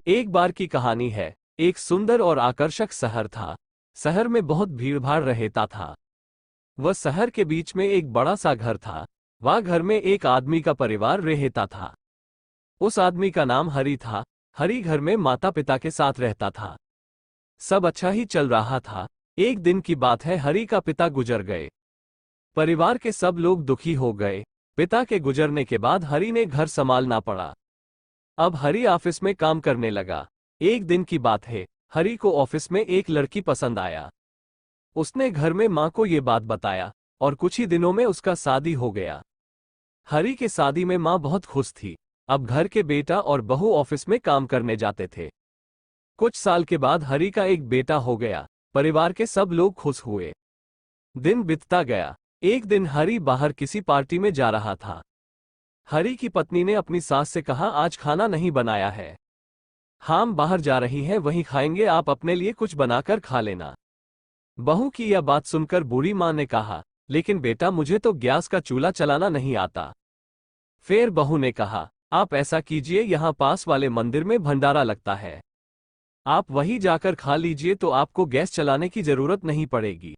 एक बार की कहानी है। एक सुंदर और आकर्षक शहर था। शहर में बहुत भीड़भाड़ रहता था। वह शहर के बीच में एक बड़ा सा घर था। वह घर में एक आदमी का परिवार रहता था। उस आदमी का नाम हरि था। हरि घर में माता पिता के साथ रहता था। सब अच्छा ही चल रहा था। एक दिन की बात है, हरि का पिता गुजर गए। परिवार के सब लोग दुखी हो गए। पिता के गुजरने के बाद हरि ने घर संभालना पड़ा। अब हरि ऑफिस में काम करने लगा। एक दिन की बात है, हरि को ऑफिस में एक लड़की पसंद आया। उसने घर में मां को ये बात बताया और कुछ ही दिनों में उसका शादी हो गया। हरि के शादी में मां बहुत खुश थी। अब घर के बेटा और बहू ऑफिस में काम करने जाते थे। कुछ साल के बाद हरि का एक बेटा हो गया। परिवार के सब लोग खुश हुए। दिन बीतता गया। एक दिन हरि बाहर किसी पार्टी में जा रहा था। हरि की पत्नी ने अपनी सास से कहा, आज खाना नहीं बनाया है। हम बाहर जा रही हैं, वहीं खाएंगे, आप अपने लिए कुछ बनाकर खा लेना। बहू की यह बात सुनकर बूढ़ी मां ने कहा, लेकिन बेटा, मुझे तो गैस का चूल्हा चलाना नहीं आता। फिर बहू ने कहा, आप ऐसा कीजिए, यहाँ पास वाले मंदिर में भंडारा लगता है, आप वहीं जाकर खा लीजिए, तो आपको गैस चलाने की जरूरत नहीं पड़ेगी।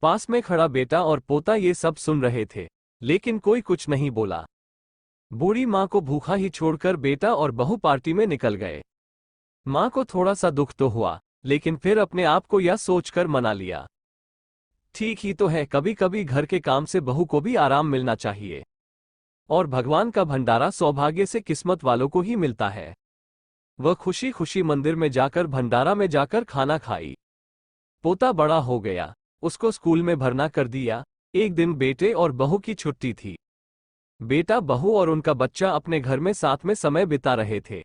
पास में खड़ा बेटा और पोता ये सब सुन रहे थे, लेकिन कोई कुछ नहीं बोला। बूढ़ी मां को भूखा ही छोड़कर बेटा और बहू पार्टी में निकल गए। मां को थोड़ा सा दुख तो हुआ, लेकिन फिर अपने आप को यह सोचकर मना लिया, ठीक ही तो है, कभी कभी घर के काम से बहू को भी आराम मिलना चाहिए। और भगवान का भंडारा सौभाग्य से किस्मत वालों को ही मिलता है। वह खुशी खुशी मंदिर में जाकर भंडारा में जाकर खाना खाई। पोता बड़ा हो गया, उसको स्कूल में भरना कर दिया। एक दिन बेटे और बहू की छुट्टी थी। बेटा, बहू और उनका बच्चा अपने घर में साथ में समय बिता रहे थे।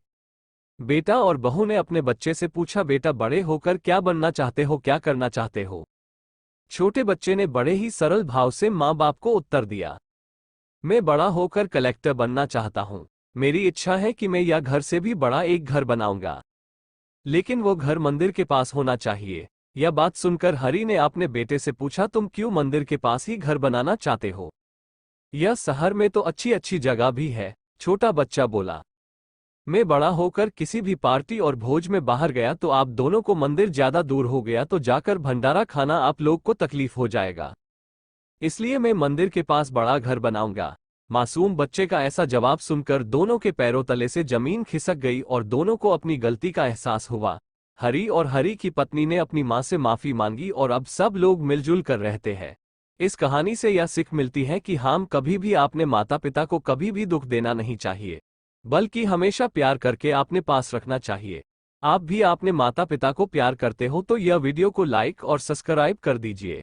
बेटा और बहू ने अपने बच्चे से पूछा, बेटा, बड़े होकर क्या बनना चाहते हो, क्या करना चाहते हो? छोटे बच्चे ने बड़े ही सरल भाव से माँ बाप को उत्तर दिया, मैं बड़ा होकर कलेक्टर बनना चाहता हूँ। मेरी इच्छा है कि मैं यह घर से भी बड़ा एक घर बनाऊंगा, लेकिन वो घर मंदिर के पास होना चाहिए। यह बात सुनकर हरि ने अपने बेटे से पूछा, तुम क्यों मंदिर के पास ही घर बनाना चाहते हो? यह शहर में तो अच्छी अच्छी जगह भी है। छोटा बच्चा बोला, मैं बड़ा होकर किसी भी पार्टी और भोज में बाहर गया तो आप दोनों को मंदिर ज्यादा दूर हो गया तो जाकर भंडारा खाना आप लोग को तकलीफ हो जाएगा, इसलिए मैं मंदिर के पास बड़ा घर बनाऊंगा। मासूम बच्चे का ऐसा जवाब सुनकर दोनों के पैरों तले से जमीन खिसक गई और दोनों को अपनी गलती का एहसास हुआ। हरि और हरि की पत्नी ने अपनी मां से माफी मांगी और अब सब लोग मिलजुल कर रहते हैं। इस कहानी से यह सीख मिलती है कि हम कभी भी अपने माता पिता को कभी भी दुख देना नहीं चाहिए, बल्कि हमेशा प्यार करके अपने पास रखना चाहिए। आप भी अपने माता पिता को प्यार करते हो तो यह वीडियो को लाइक और सब्सक्राइब कर दीजिए।